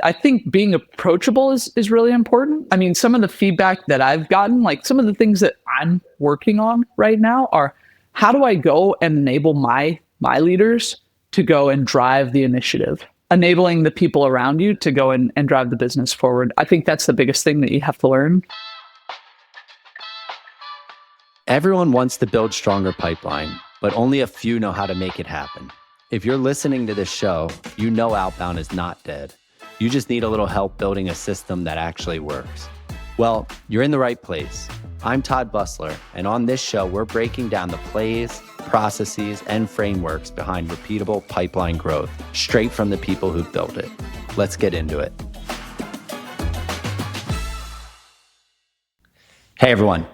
I think being approachable is really important. I mean, some of the feedback that I've gotten, like some of the things that I'm working on right now are how do I go and enable my leaders to go and drive the initiative, enabling the people around you to go and drive the business forward. I think that's the biggest thing that you have to learn. Everyone wants to build stronger pipeline, but only a few know how to make it happen. If you're listening to this show, you know Outbound is not dead. You just need a little help building a system that actually works. Well, you're in the right place. I'm Todd Busler, and on this show, we're breaking down the plays, processes, and frameworks behind repeatable pipeline growth, straight from the people who built it. Let's get into it. Hey, everyone.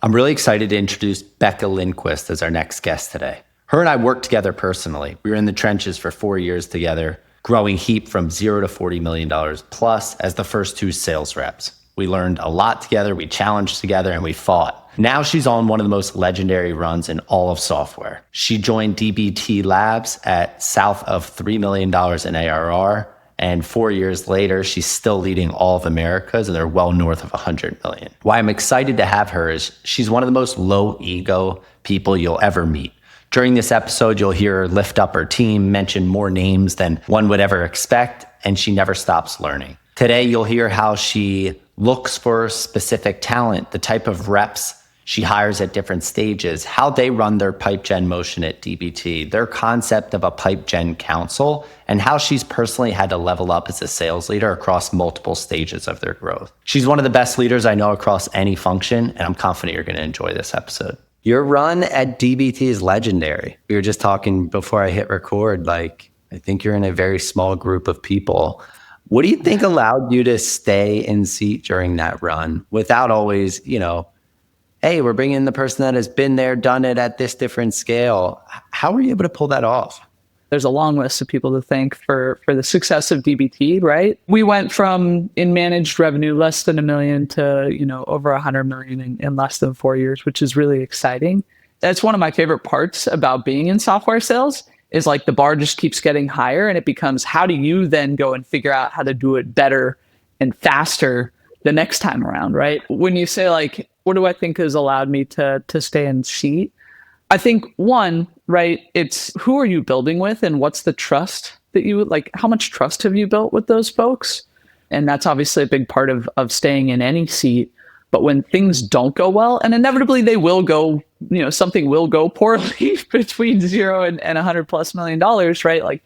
I'm really excited to introduce Becca Lindquist as our next guest today. Her and I worked together personally. We were in the trenches for 4 years together, growing Heap from $0 to $40 million plus as the first two sales reps. We learned a lot together, we challenged together, and we fought. Now she's on one of the most legendary runs in all of software. She joined DBT Labs at south of $3 million in ARR, and 4 years later, she's still leading all of Americas, and they're well north of 100 million. Why I'm excited to have her is she's one of the most low ego people you'll ever meet. During this episode, you'll hear her lift up her team, mention more names than one would ever expect, and she never stops learning. Today, you'll hear how she looks for specific talent, the type of reps she hires at different stages, how they run their pipe gen motion at DBT, their concept of a pipe gen council, and how she's personally had to level up as a sales leader across multiple stages of their growth. She's one of the best leaders I know across any function, and I'm confident you're going to enjoy this episode. Your run at DBT is legendary. We were just talking before I hit record, I think you're in a very small group of people. What do you think allowed you to stay in seat during that run without always, hey, we're bringing in the person that has been there, done it at this different scale. How were you able to pull that off? There's a long list of people to thank for the success of DBT, right? We went from in managed revenue less than $1 million to, over 100 million in less than 4 years, which is really exciting. That's one of my favorite parts about being in software sales is the bar just keeps getting higher and it becomes how do you then go and figure out how to do it better and faster the next time around, right? When you say what do I think has allowed me to stay in seat? I think one, right, it's who are you building with and what's the trust that you how much trust have you built with those folks? And that's obviously a big part of staying in any seat. But when things don't go well, and inevitably they will go, something will go poorly between $0 and $100+ million, right?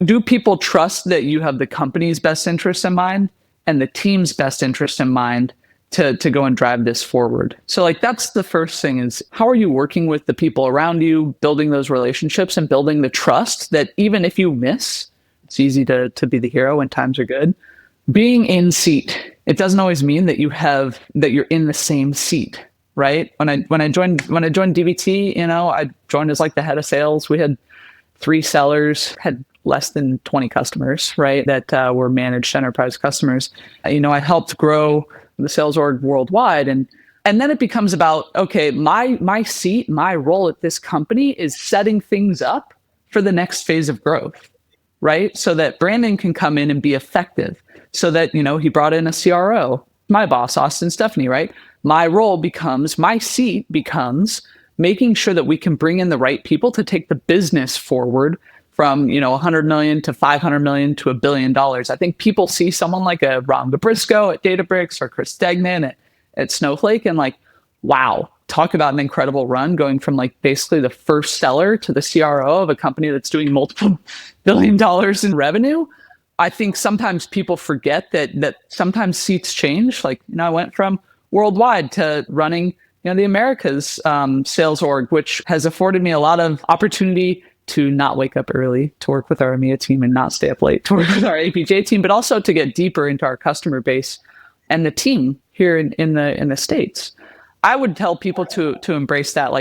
Do people trust that you have the company's best interest in mind and the team's best interest in mind to go and drive this forward? So that's the first thing is how are you working with the people around you, building those relationships and building the trust that even if you miss, it's easy to be the hero when times are good. Being in seat, it doesn't always mean that you're in the same seat, right? When I joined DBT, I joined as the head of sales. We had 3 sellers, had less than 20 customers, right? That were managed enterprise customers. I helped grow the sales org worldwide. And then it becomes about, okay, my seat, my role at this company is setting things up for the next phase of growth, right? So that Brandon can come in and be effective. So that, he brought in a CRO, my boss, Austin Stephanie, right? My seat becomes making sure that we can bring in the right people to take the business forward from, 100 million to 500 million to $1 billion. I think people see someone like a Ron Gabrisco at Databricks or Chris Degnan at Snowflake and wow, talk about an incredible run going from basically the first seller to the CRO of a company that's doing multiple $1 billion in revenue. I think sometimes people forget that sometimes seats change. I went from worldwide to running, the Americas sales org, which has afforded me a lot of opportunity to not wake up early, to work with our EMEA team and not stay up late, to work with our APJ team, but also to get deeper into our customer base and the team here in the States. I would tell people to embrace that.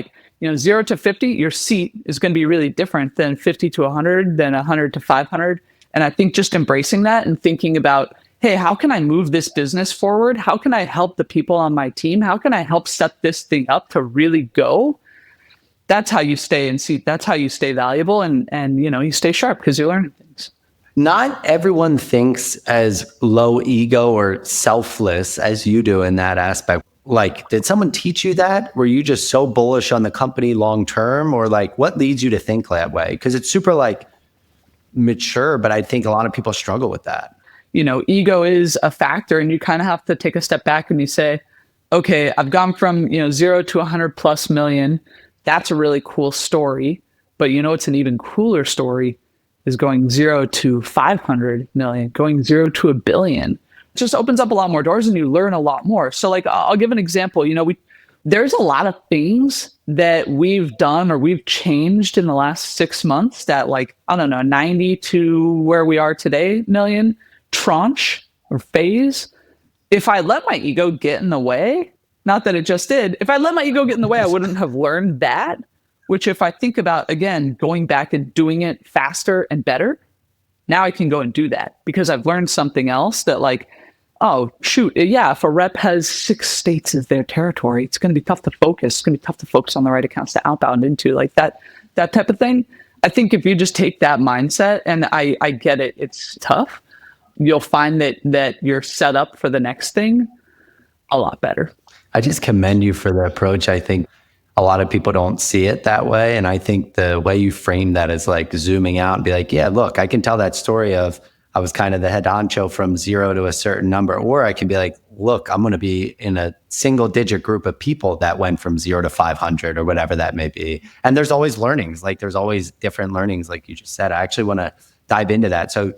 0 to 50, your seat is going to be really different than 50 to 100, than 100 to 500. And I think just embracing that and thinking about, hey, how can I move this business forward? How can I help the people on my team? How can I help set this thing up to really go? That's how you stay in seat. That's how you stay valuable and you stay sharp because you're learning things. Not everyone thinks as low ego or selfless as you do in that aspect. Like, did someone teach you that? Were you just so bullish on the company long term? Or like, what leads you to think that way? Because it's super like mature, but I think a lot of people struggle with that. Ego is a factor, and you kind of have to take a step back and you say, okay, I've gone from, 0 to 100 plus million. That's a really cool story. But it's an even cooler story is going 0 to 500 million, going 0 to a billion. It just opens up a lot more doors and you learn a lot more. So like, I'll give an example. There's a lot of things that we've done or we've changed in the last 6 months that, like, I don't know, 90 to where we are today million tranche or phase. If I let my ego get in the way, not that it just did, if I let my ego get in the way, I wouldn't have learned that. Which, if I think about, again, going back and doing it faster and better, now I can go and do that because I've learned something else that, like, oh, shoot, yeah, if a rep has 6 states as their territory, it's going to be tough to focus. It's going to be tough to focus on the right accounts to outbound into, like that type of thing. I think if you just take that mindset, and I get it, it's tough, you'll find that you're set up for the next thing a lot better. I just commend you for the approach. I think a lot of people don't see it that way. And I think the way you frame that is like zooming out and be like, yeah, look, I can tell that story of I was kind of the head honcho from 0 to a certain number. Or I can be like, look, I'm going to be in a single digit group of people that went from 0 to 500 or whatever that may be. And there's always learnings. Like there's always different learnings, like you just said. I actually want to dive into that. So,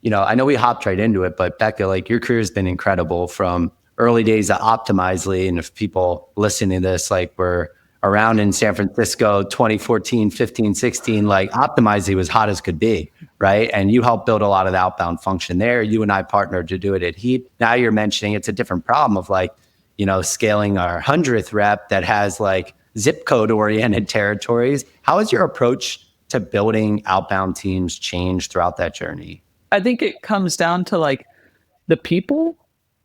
I know we hopped right into it, but Becca, like your career has been incredible from early days at Optimizely. And if people listening to this, like were around in San Francisco, 2014, 15, 16, like Optimizely was hot as could be, right? And you helped build a lot of the outbound function there. You and I partnered to do it at Heap. Now you're mentioning it's a different problem of like, scaling our 100th rep that has like zip code oriented territories. How has your approach to building outbound teams changed throughout that journey? I think it comes down to like the people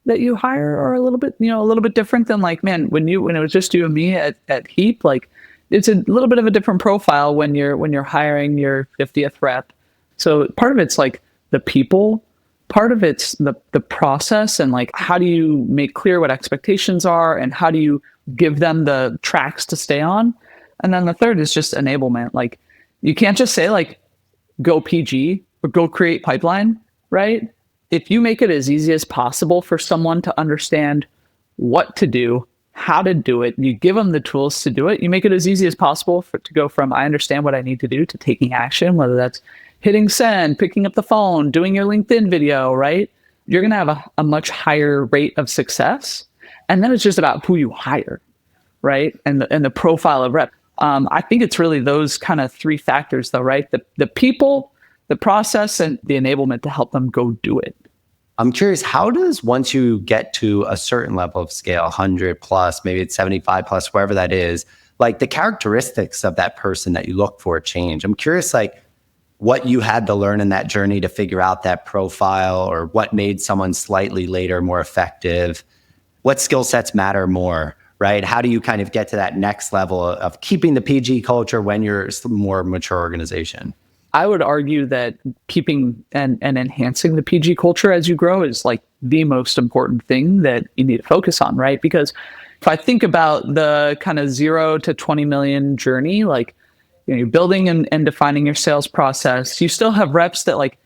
that you hire are a little bit different than like, man, when it was just you and me at Heap, like it's a little bit of a different profile when you're hiring your 50th rep. So part of it's like the people, part of it's the process, and like how do you make clear what expectations are and how do you give them the tracks to stay on? And then the third is just enablement. Like you can't just say like go PG or go create pipeline, right? If you make it as easy as possible for someone to understand what to do, how to do it, you give them the tools to do it, you make it as easy as possible to go from I understand what I need to do to taking action, whether that's hitting send, picking up the phone, doing your LinkedIn video, right? You're going to have a much higher rate of success. And then it's just about who you hire, right? And the profile of rep. I think it's really those kind of 3 factors though, right? The people, the process, and the enablement to help them go do it. I'm curious, how does, once you get to a certain level of scale, 100 plus, maybe it's 75 plus, wherever that is, like the characteristics of that person that you look for change? I'm curious, like what you had to learn in that journey to figure out that profile, or what made someone slightly later more effective? What skill sets matter more, right? How do you kind of get to that next level of keeping the PG culture when you're a more mature organization? I would argue that keeping and enhancing the PG culture as you grow is like the most important thing that you need to focus on, right? Because if I think about the kind of 0 to 20 million journey, like you're building and defining your sales process, you still have reps that like,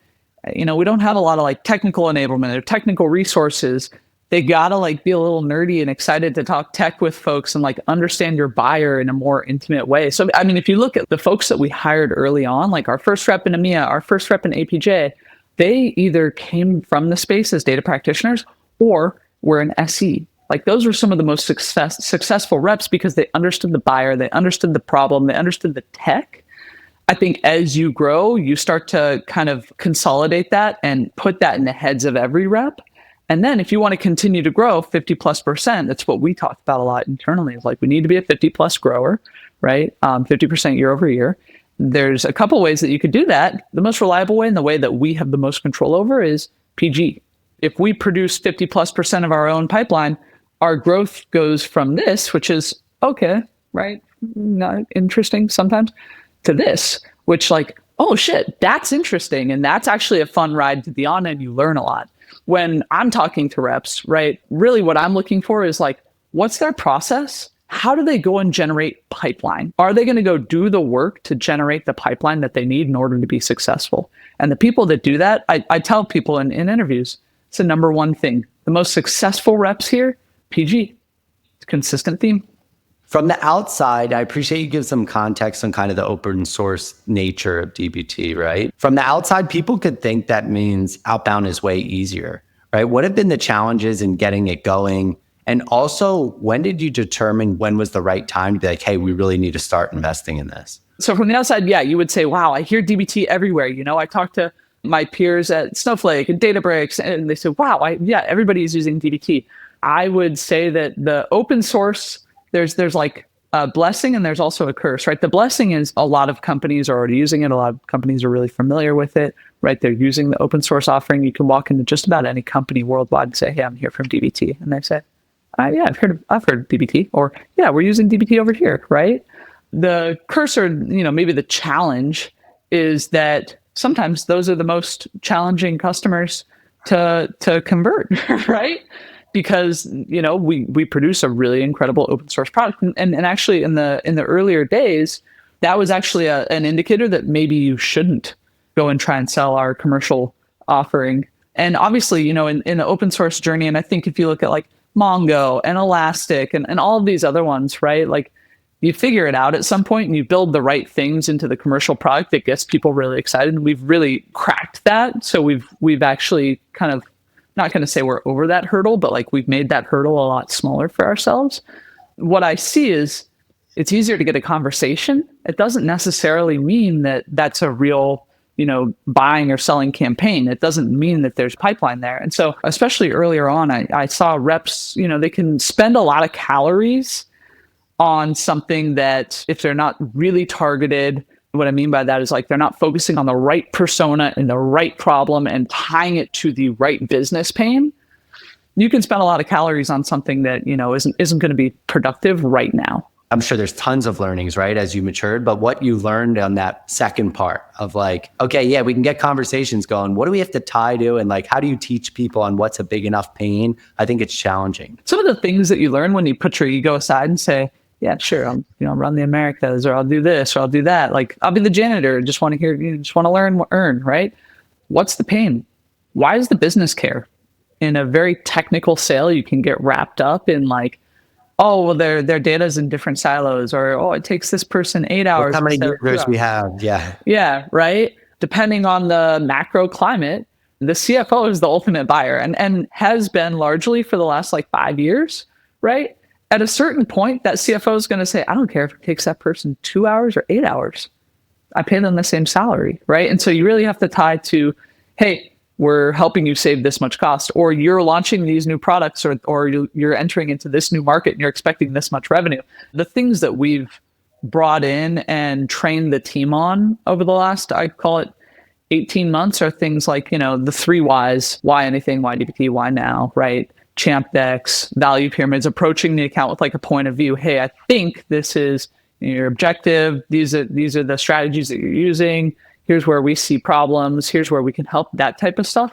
we don't have a lot of like technical enablement or technical resources. They gotta like be a little nerdy and excited to talk tech with folks and like understand your buyer in a more intimate way. So, I mean, if you look at the folks that we hired early on, like our first rep in EMEA, our first rep in APJ, they either came from the space as data practitioners or were an SE. Like those were some of the most successful reps because they understood the buyer, they understood the problem, they understood the tech. I think as you grow, you start to kind of consolidate that and put that in the heads of every rep. And then if you want to continue to grow 50+%, that's what we talk about a lot internally. Is like we need to be a 50+ grower, right? 50% year over year. There's a couple ways that you could do that. The most reliable way and the way that we have the most control over is PG. If we produce 50+% of our own pipeline, our growth goes from this, which is okay, right? Not interesting sometimes, to this, which like, oh shit, that's interesting. And that's actually a fun ride to be on, and you learn a lot. When I'm talking to reps, right, really what I'm looking for is like, what's their process? How do they go and generate pipeline? Are they going to go do the work to generate the pipeline that they need in order to be successful? And the people that do that, I tell people in interviews, it's the number one thing. The most successful reps here, PG, consistent theme. From the outside, I appreciate you give some context on kind of the open source nature of DBT, right? From the outside, people could think that means Outbound is way easier, right? What have been the challenges in getting it going? And also, when did you determine when was the right time to be like, hey, we really need to start investing in this? So from the outside, yeah, you would say, wow, I hear DBT everywhere. You know, I talk to my peers at Snowflake and Databricks, and they say, wow, yeah, everybody's using DBT. I would say that the open source, there's like a blessing and there's also a curse, right? The blessing is a lot of companies are already using it. A lot of companies are really familiar with it, right? They're using the open source offering. You can walk into just about any company worldwide and say, hey, I'm here from DBT. And they say, yeah, I've heard of DBT, or yeah, we're using DBT over here, right? The curse, or maybe the challenge, is that sometimes those are the most challenging customers to convert, right? Because we produce a really incredible open source product, and actually in the earlier days, that was actually an indicator that maybe you shouldn't go and try and sell our commercial offering. And obviously, in the open source journey, and I think if you look at like Mongo and Elastic and all of these other ones, right? Like you figure it out at some point and you build the right things into the commercial product that gets people really excited. And we've really cracked that. So we've actually kind of, not going to say we're over that hurdle, but like we've made that hurdle a lot smaller for ourselves. What I see is it's easier to get a conversation. It doesn't necessarily mean that that's a real buying or selling campaign. It doesn't mean that there's pipeline there. And so, especially earlier on, I saw reps, they can spend a lot of calories on something that if they're not really targeted, what I mean by that is like they're not focusing on the right persona and the right problem and tying it to the right business pain. You can spend a lot of calories on something that, isn't going to be productive right now. I'm sure there's tons of learnings, right, as you matured, but what you learned on that second part of like, okay, yeah, we can get conversations going. What do we have to tie to? And like, how do you teach people on what's a big enough pain? I think it's challenging. Some of the things that you learn when you put your ego aside and say, yeah, sure, I'll run the Americas, or I'll do this, or I'll do that. Like, I'll be the janitor. Just want to hear, just want to learn, earn, right? What's the pain? Why does the business care? In a very technical sale, you can get wrapped up in like, oh, well, their data's in different silos, or, oh, it takes this person 8 hours. How many users we have? Yeah. Yeah, right? Depending on the macro climate, the CFO is the ultimate buyer and has been largely for the last like 5 years, right? At a certain point, that CFO is going to say, I don't care if it takes that person 2 hours or 8 hours. I pay them the same salary, right? And so you really have to tie to, hey, we're helping you save this much cost, or you're launching these new products, or you're entering into this new market and you're expecting this much revenue. The things that we've brought in and trained the team on over the last, I call it 18 months, are things like, the 3 whys: why anything, why DBT, why now, right? Champ decks, value pyramids, approaching the account with like a point of view. Hey, I think this is your objective. These are the strategies that you're using. Here's where we see problems. Here's where we can help. That type of stuff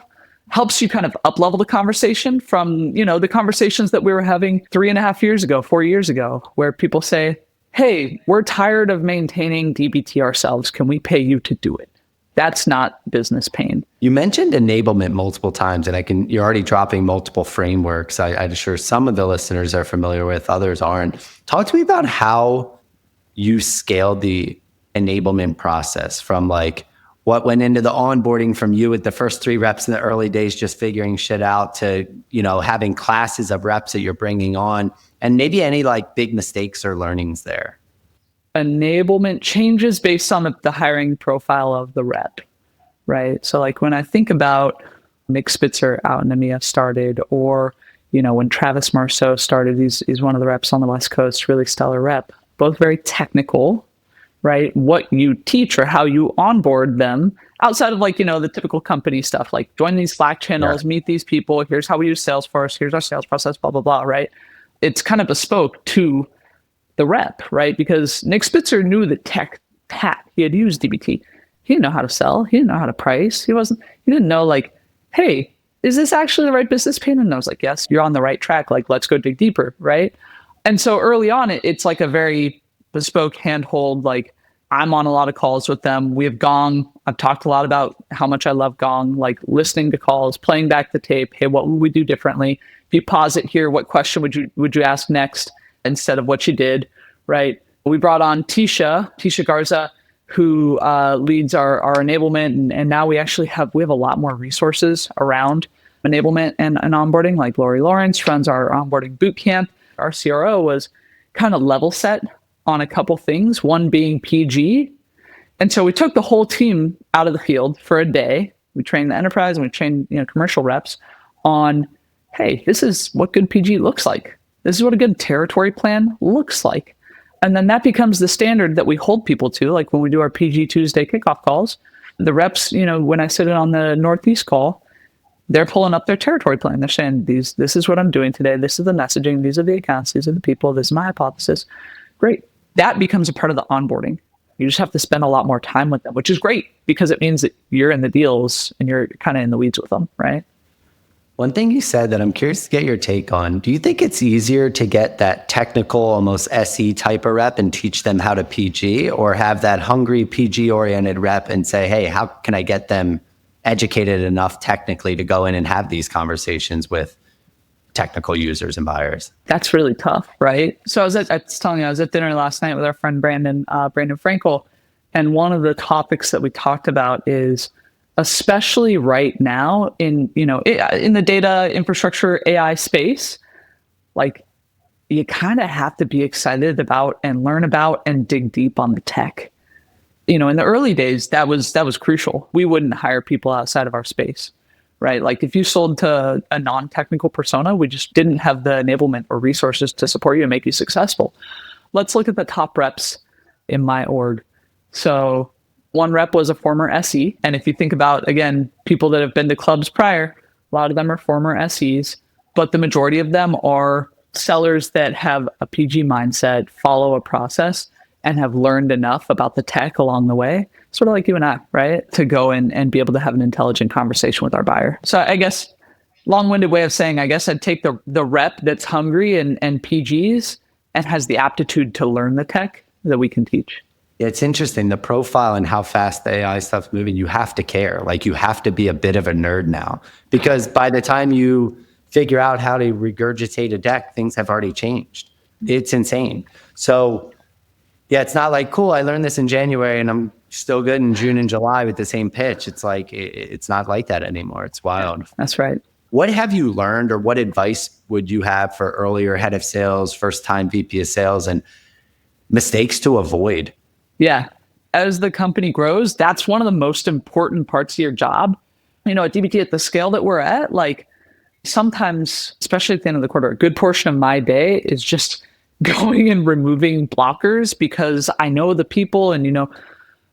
helps you kind of up-level the conversation from, the conversations that we were having 3.5 years ago, 4 years ago, where people say, hey, we're tired of maintaining DBT ourselves. Can we pay you to do it? That's not business pain. You mentioned enablement multiple times, and you're already dropping multiple frameworks. I'm sure some of the listeners are familiar with, others aren't. Talk to me about how you scaled the enablement process from like what went into the onboarding from you with the first 3 reps in the early days, just figuring shit out, to, having classes of reps that you're bringing on, and maybe any like big mistakes or learnings there. Enablement changes based on the hiring profile of the rep, right? So like when I think about Nick Spitzer out in EMEA started, or, when Travis Marceau started, he's one of the reps on the West Coast, really stellar rep, both very technical, right? What you teach or how you onboard them outside of like, the typical company stuff, like join these Slack channels, meet these people. Here's how we use Salesforce. Here's our sales process, blah, blah, blah, right? It's kind of bespoke to the rep, right? Because Nick Spitzer knew the tech hat. He had used DBT. He didn't know how to sell. He didn't know how to price. He didn't know like, hey, is this actually the right business plan? And I was like, yes, you're on the right track. Like, let's go dig deeper. Right. And so early on, it's like a very bespoke handhold. Like, I'm on a lot of calls with them. We have Gong. I've talked a lot about how much I love Gong, like listening to calls, playing back the tape. Hey, what would we do differently? If you pause it here, what question would you ask next instead of what you did? Right. We brought on Tisha Garza, who leads our enablement. And now we have a lot more resources around enablement and onboarding. Like Lori Lawrence runs our onboarding boot camp. Our CRO was kind of level set on a couple things, one being PG. And so we took the whole team out of the field for a day. We trained the enterprise and we trained commercial reps on, hey, this is what good PG looks like. This is what a good territory plan looks like. And then that becomes the standard that we hold people to. Like when we do our PG Tuesday kickoff calls, the reps, when I sit in on the Northeast call, they're pulling up their territory plan. They're saying, this is what I'm doing today. This is the messaging. These are the accounts. These are the people. This is my hypothesis. Great. That becomes a part of the onboarding. You just have to spend a lot more time with them, which is great because it means that you're in the deals and you're kind of in the weeds with them, right? One thing you said that I'm curious to get your take on, do you think it's easier to get that technical, almost SE type of rep and teach them how to PG, or have that hungry PG oriented rep and say, hey, how can I get them educated enough technically to go in and have these conversations with technical users and buyers? That's really tough, right? So I was at dinner last night with our friend Brandon Frankel, and one of the topics that we talked about is, especially right now in the data infrastructure AI space, like you kind of have to be excited about and learn about and dig deep on the tech. In the early days, that was crucial. We wouldn't hire people outside of our space. Right? Like if you sold to a non-technical persona, we just didn't have the enablement or resources to support you and make you successful. Let's look at the top reps in my org. So one rep was a former SE. And if you think about, again, people that have been to clubs prior, a lot of them are former SEs, but the majority of them are sellers that have a PG mindset, follow a process, and have learned enough about the tech along the way, sort of like you and I, right? To go and be able to have an intelligent conversation with our buyer. So I guess long-winded way of saying, I guess I'd take the rep that's hungry and PGs and has the aptitude to learn the tech that we can teach. It's interesting, the profile and how fast the AI stuff's moving. You have to care. Like you have to be a bit of a nerd now, because by the time you figure out how to regurgitate a deck, things have already changed. It's insane. So yeah, it's not like, cool, I learned this in January and I'm still good in June and July with the same pitch. It's like, it's not like that anymore. It's wild. That's right. What have you learned, or what advice would you have for earlier head of sales, first time VP of sales, and mistakes to avoid? Yeah. As the company grows, that's one of the most important parts of your job. At DBT, at the scale that we're at, like sometimes, especially at the end of the quarter, a good portion of my day is just going and removing blockers, because I know the people, and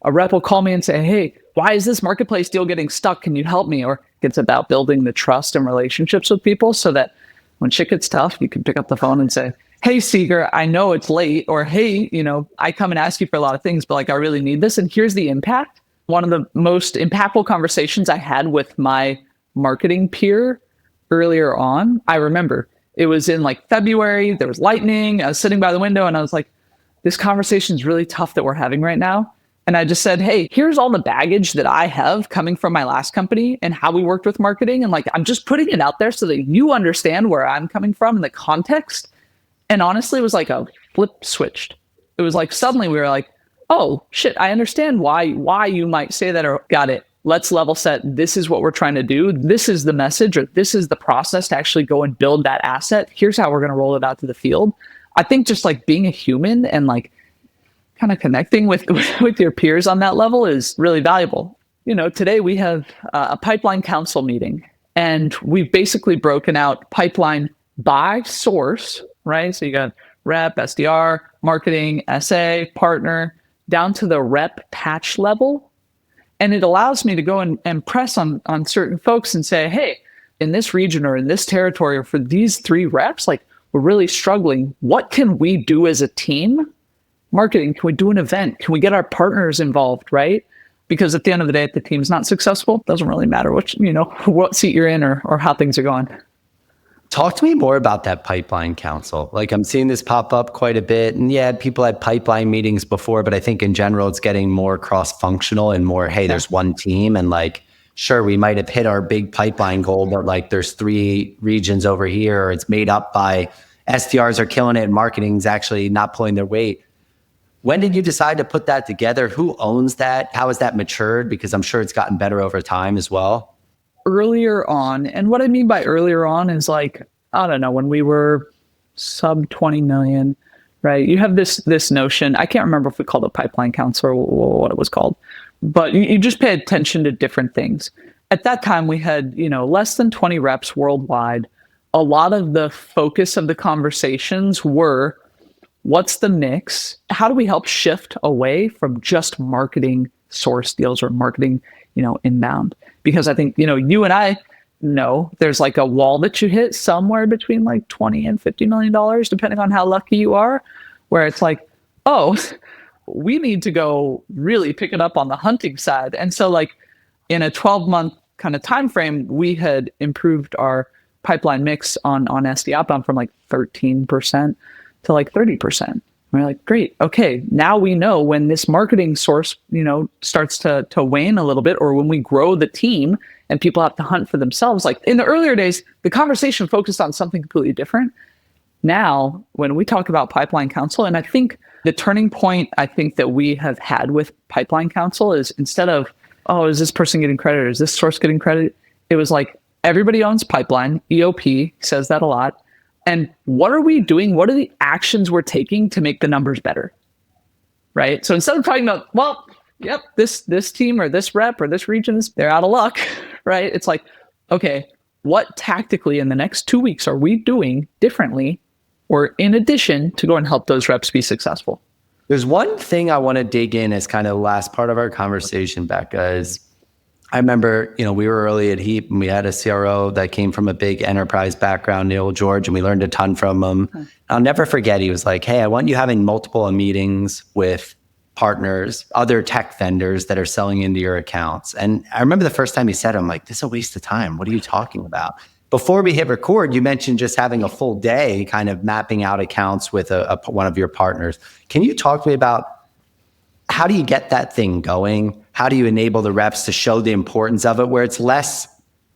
a rep will call me and say, hey, why is this marketplace deal getting stuck? Can you help me? Or it's about building the trust and relationships with people so that when shit gets tough, you can pick up the phone and say, hey, Seeger, I know it's late, or hey, I come and ask you for a lot of things, but like, I really need this. And here's the impact. One of the most impactful conversations I had with my marketing peer earlier on, I remember it was in like February, there was lightning. I was sitting by the window and I was like, this conversation is really tough that we're having right now. And I just said, hey, here's all the baggage that I have coming from my last company and how we worked with marketing. And like, I'm just putting it out there so that you understand where I'm coming from and the context. And honestly, it was like a flip switched. It was like, suddenly we were like, oh shit, I understand why you might say that, or got it. Let's level set. This is what we're trying to do. This is the message, or this is the process to actually go and build that asset. Here's how we're going to roll it out to the field. I think just like being a human and like kind of connecting with your peers on that level is really valuable. Today we have a pipeline council meeting, and we've basically broken out pipeline by source, right? So you got rep, SDR, marketing, SA, partner, down to the rep patch level. And it allows me to go and press on certain folks and say, hey, in this region or in this territory or for these 3 reps, like we're really struggling. What can we do as a team? Marketing, can we do an event? Can we get our partners involved, right? Because at the end of the day, if the team's not successful, it doesn't really matter what seat you're in or how things are going. Talk to me more about that pipeline council. Like, I'm seeing this pop up quite a bit. And yeah, people had pipeline meetings before, but I think in general, it's getting more cross-functional and more, hey, there's one team. And like, sure, we might have hit our big pipeline goal, but like there's 3 regions over here, or it's made up by SDRs are killing it and marketing's actually not pulling their weight. When did you decide to put that together? Who owns that? How has that matured? Because I'm sure it's gotten better over time as well. Earlier on, and what I mean by earlier on is like, I don't know, when we were sub 20 million, right? You have this notion, I can't remember if we called it pipeline council or what it was called, but you just pay attention to different things. At that time, we had, less than 20 reps worldwide. A lot of the focus of the conversations were, what's the mix? How do we help shift away from just marketing source deals or marketing, inbound? Because I think, you and I know there's like a wall that you hit somewhere between like 20 and $50 million, depending on how lucky you are, where it's like, oh, we need to go really pick it up on the hunting side. And so like in a 12-month kind of time frame, we had improved our pipeline mix on SD Outbound from like 13% to like 30%. We're like, great. Okay. Now we know when this marketing source, starts to wane a little bit, or when we grow the team and people have to hunt for themselves. Like in the earlier days, the conversation focused on something completely different. Now, when we talk about pipeline council, and I think the turning point I think that we have had with pipeline council is, instead of, oh, is this person getting credit or is this source getting credit? It was like, everybody owns pipeline. EOP says that a lot. And what are we doing? What are the actions we're taking to make the numbers better? Right? So instead of talking about, well, yep, this team or this rep or this region, they're out of luck, right? It's like, okay, what tactically in the next 2 weeks are we doing differently or in addition to go and help those reps be successful? There's one thing I want to dig in as kind of the last part of our conversation, Becca, is I remember, we were early at Heap and we had a CRO that came from a big enterprise background, Neil George, and we learned a ton from him. Mm-hmm. I'll never forget, he was like, hey, I want you having multiple meetings with partners, other tech vendors that are selling into your accounts. And I remember the first time he said it, I'm like, this is a waste of time. What are you talking about? Before we hit record, you mentioned just having a full day kind of mapping out accounts with one of your partners. Can you talk to me about how do you get that thing going? How do you enable the reps to show the importance of it where it's less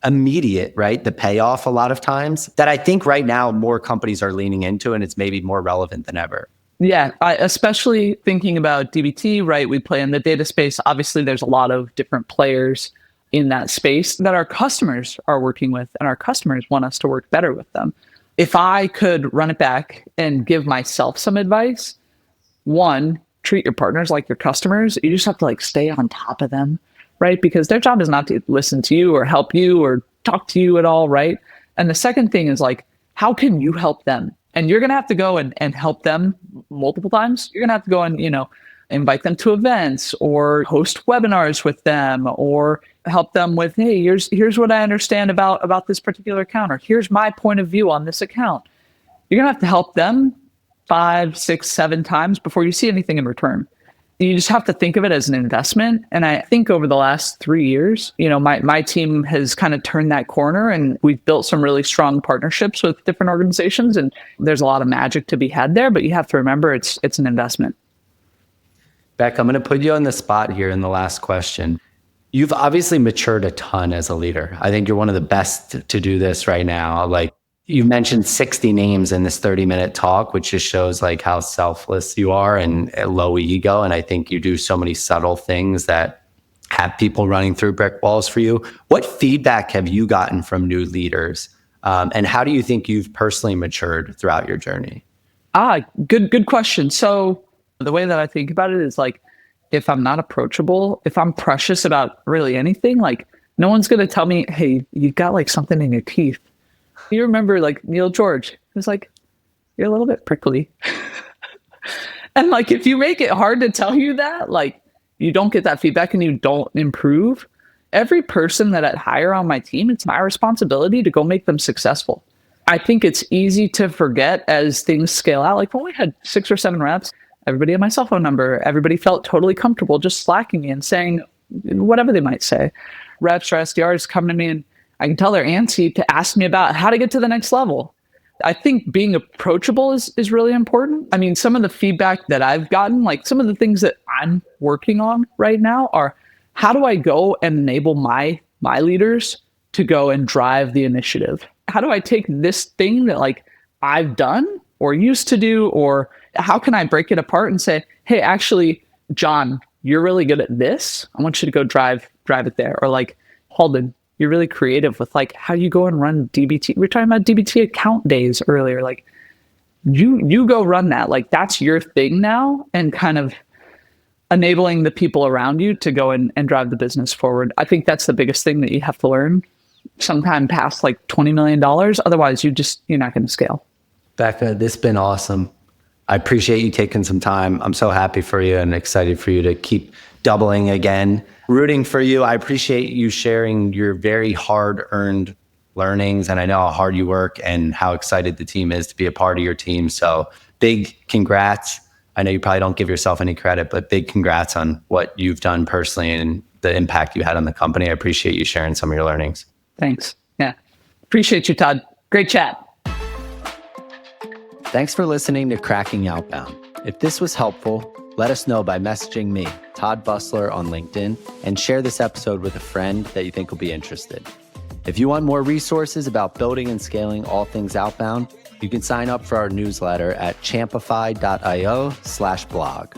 immediate, right? The payoff a lot of times that I think right now more companies are leaning into, and it's maybe more relevant than ever. Yeah, especially thinking about DBT, right? We play in the data space. Obviously, there's a lot of different players in that space that our customers are working with, and our customers want us to work better with them. If I could run it back and give myself some advice, one, treat your partners like your customers. You just have to like stay on top of them, right? Because their job is not to listen to you or help you or talk to you at all, right? And the second thing is like, how can you help them? And you're going to have to go and help them multiple times. You're going to have to go and, invite them to events or host webinars with them or help them with, hey, here's what I understand about this particular account, or here's my point of view on this account. You're going to have to help them 5, 6, 7 times before you see anything in return. You just have to think of it as an investment. And I think over the last 3 years, my team has kind of turned that corner, and we've built some really strong partnerships with different organizations. And there's a lot of magic to be had there, but you have to remember it's an investment. Beck, I'm going to put you on the spot here in the last question. You've obviously matured a ton as a leader. I think you're one of the best to do this right now. Like, you mentioned 60 names in this 30-minute talk, which just shows like how selfless you are and low ego. And I think you do so many subtle things that have people running through brick walls for you. What feedback have you gotten from new leaders? And how do you think you've personally matured throughout your journey? Good question. So the way that I think about it is like, if I'm not approachable, if I'm precious about really anything, like no one's going to tell me, hey, you've got like something in your teeth. You remember like Neil George, he was like, you're a little bit prickly. And like, if you make it hard to tell you that, like you don't get that feedback and you don't improve, every person that I hire on my team, it's my responsibility to go make them successful. I think it's easy to forget as things scale out. Like when we had 6 or 7 reps, everybody had my cell phone number. Everybody felt totally comfortable just slacking me and saying, whatever they might say. Reps or SDRs come to me and I can tell they're antsy to ask me about how to get to the next level. I think being approachable is really important. I mean, some of the feedback that I've gotten, like some of the things that I'm working on right now are how do I go and enable my leaders to go and drive the initiative? How do I take this thing that like I've done or used to do, or how can I break it apart and say, hey, actually, John, you're really good at this. I want you to go drive it there. Or like, Halden, you're really creative with like how you go and run DBT. We were talking about DBT account days earlier. Like you go run that. Like that's your thing now, and kind of enabling the people around you to go and drive the business forward. I think that's the biggest thing that you have to learn sometime past like $20 million. Otherwise, you're not going to scale. Becca, this has been awesome. I appreciate you taking some time. I'm so happy for you and excited for you to keep doubling again. Rooting for you. I appreciate you sharing your very hard-earned learnings, and I know how hard you work and how excited the team is to be a part of your team. So big congrats. I know you probably don't give yourself any credit, but big congrats on what you've done personally and the impact you had on the company. I appreciate you sharing some of your learnings. Thanks. Yeah. Appreciate you, Todd. Great chat. Thanks for listening to Cracking Outbound. If this was helpful, let us know by messaging me, Todd Busler, on LinkedIn, and share this episode with a friend that you think will be interested. If you want more resources about building and scaling all things outbound, you can sign up for our newsletter at champify.io/blog.